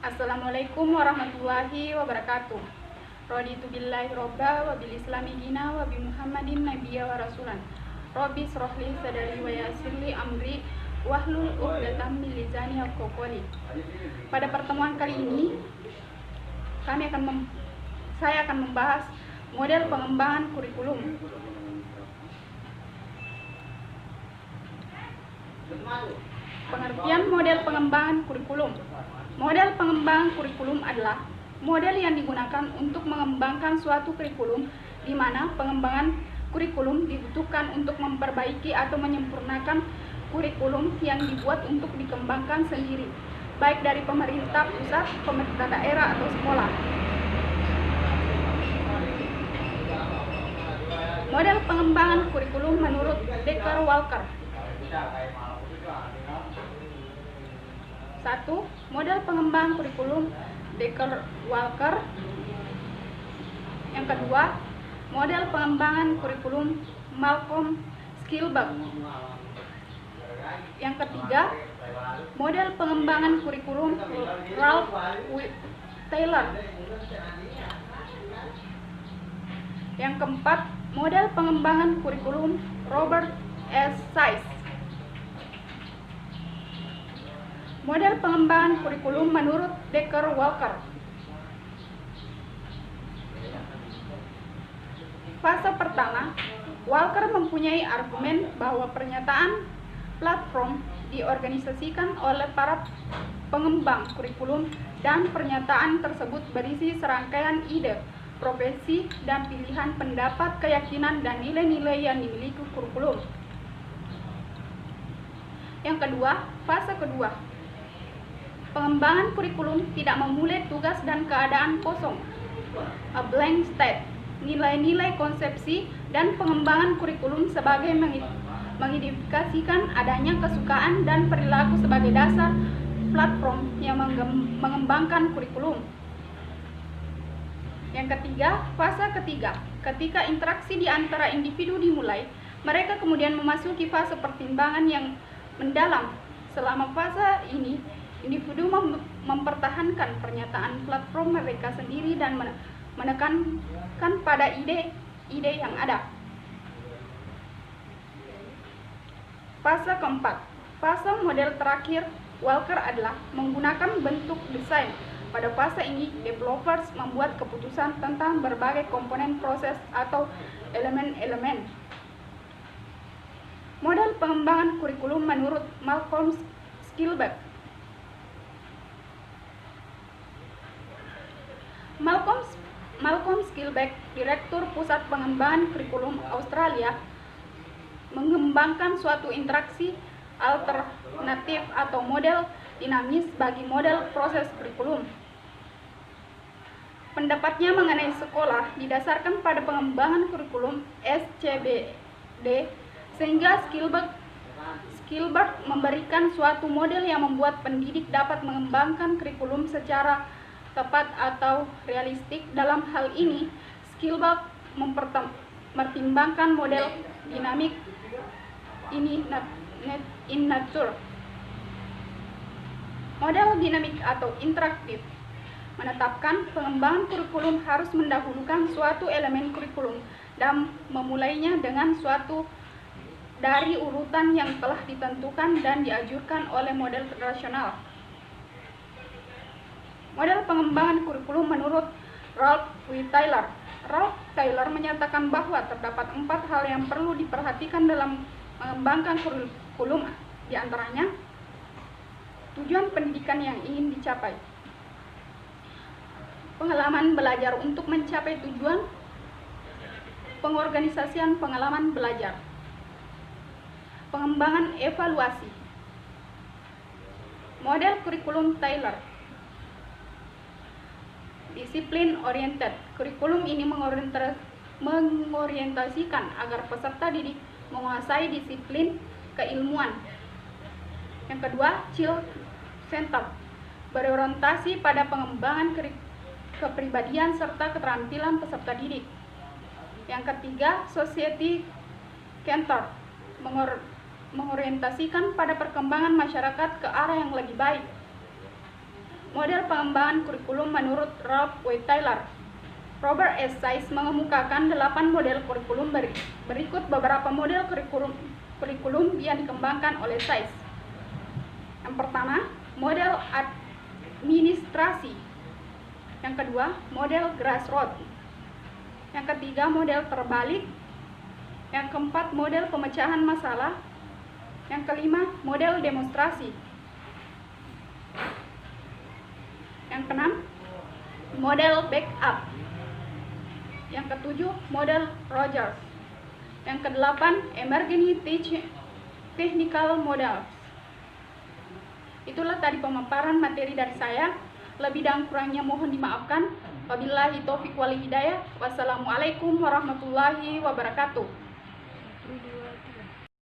Assalamualaikum warahmatullahi wabarakatuh. Raditu billahi robba wa bil islami dina wa bi Muhammadin nabiyya wa rasulan. Rabbi shrah li sadri wa yassir li amri wahlul 'uqdatam min lisani yafqahu qawli. Pada pertemuan kali ini saya akan membahas model pengembangan kurikulum. Pengertian model pengembangan kurikulum. Model pengembangan kurikulum adalah model yang digunakan untuk mengembangkan suatu kurikulum, di mana pengembangan kurikulum dibutuhkan untuk memperbaiki atau menyempurnakan kurikulum yang dibuat untuk dikembangkan sendiri, baik dari pemerintah pusat, pemerintah daerah, atau sekolah. Model pengembangan kurikulum menurut Dekker-Walker. 1. Model pengembangan kurikulum Dekker-Walker. Yang kedua, model pengembangan kurikulum Malcolm Skilbeck. Yang ketiga, model pengembangan kurikulum Ralph Taylor. Yang keempat, model pengembangan kurikulum Robert S. Sykes. Model pengembangan kurikulum menurut Dekker-Walker. Fase pertama, Walker mempunyai argumen bahwa pernyataan platform diorganisasikan oleh para pengembang kurikulum dan pernyataan tersebut berisi serangkaian ide, profesi, dan pilihan pendapat, keyakinan, dan nilai-nilai yang dimiliki kurikulum. Yang kedua, fase kedua, pengembangan kurikulum tidak memulai tugas dan keadaan kosong, a blank state. Nilai-nilai konsepsi dan pengembangan kurikulum sebagai mengidentifikasikan adanya kesukaan dan perilaku sebagai dasar platform yang mengembangkan kurikulum. Yang ketiga, fase ketiga, ketika interaksi di antara individu dimulai, mereka kemudian memasuki fase pertimbangan yang mendalam. Selama fase ini, individu mempertahankan pernyataan platform mereka sendiri dan menekankan pada ide-ide yang ada. Fase keempat, fase model terakhir Walker adalah menggunakan bentuk desain. Pada fase ini, developers membuat keputusan tentang berbagai komponen proses atau elemen-elemen. Model pengembangan kurikulum menurut Malcolm Skilbeck. Malcolm Skilbeck, Direktur Pusat Pengembangan Kurikulum Australia, mengembangkan suatu interaksi alternatif atau model dinamis bagi model proses kurikulum. Pendapatnya mengenai sekolah didasarkan pada pengembangan kurikulum SCBD, sehingga Skilbeck memberikan suatu model yang membuat pendidik dapat mengembangkan kurikulum secara tepat atau realistik. Dalam hal ini, Skilbeck mempertimbangkan model dinamik in nature. Model dinamik atau interaktif menetapkan pengembangan kurikulum harus mendahulukan suatu elemen kurikulum dan memulainya dengan suatu dari urutan yang telah ditentukan dan dianjurkan oleh model rasional. Model pengembangan kurikulum menurut Ralph Taylor. Ralph Taylor menyatakan bahwa terdapat 4 hal yang perlu diperhatikan dalam mengembangkan kurikulum, di antaranya tujuan pendidikan yang ingin dicapai, pengalaman belajar untuk mencapai tujuan, pengorganisasian pengalaman belajar, pengembangan evaluasi. Model kurikulum Taylor. Disiplin oriented. Kurikulum ini mengorientasikan agar peserta didik menguasai disiplin keilmuan. Yang kedua, child center, berorientasi pada pengembangan kepribadian serta keterampilan peserta didik. Yang ketiga, society centered, mengorientasikan pada perkembangan masyarakat ke arah yang lebih baik. model pengembangan kurikulum menurut Ralph W. Taylor. Robert S. Sykes mengemukakan 8 model kurikulum berikut beberapa model kurikulum yang dikembangkan oleh Sykes. Yang pertama, model administrasi. Yang kedua, model grassroots. Yang ketiga, model terbalik. Yang keempat, model pemecahan masalah. Yang kelima, model demonstrasi. Yang keenam, model backup. Yang ketujuh, model Rogers. Yang kedelapan, emergency technical models. Itulah tadi pemaparan materi dari saya. Lebih dan kurangnya mohon dimaafkan. Wabillahi taufiq wal hidayah. Wassalamualaikum warahmatullahi wabarakatuh.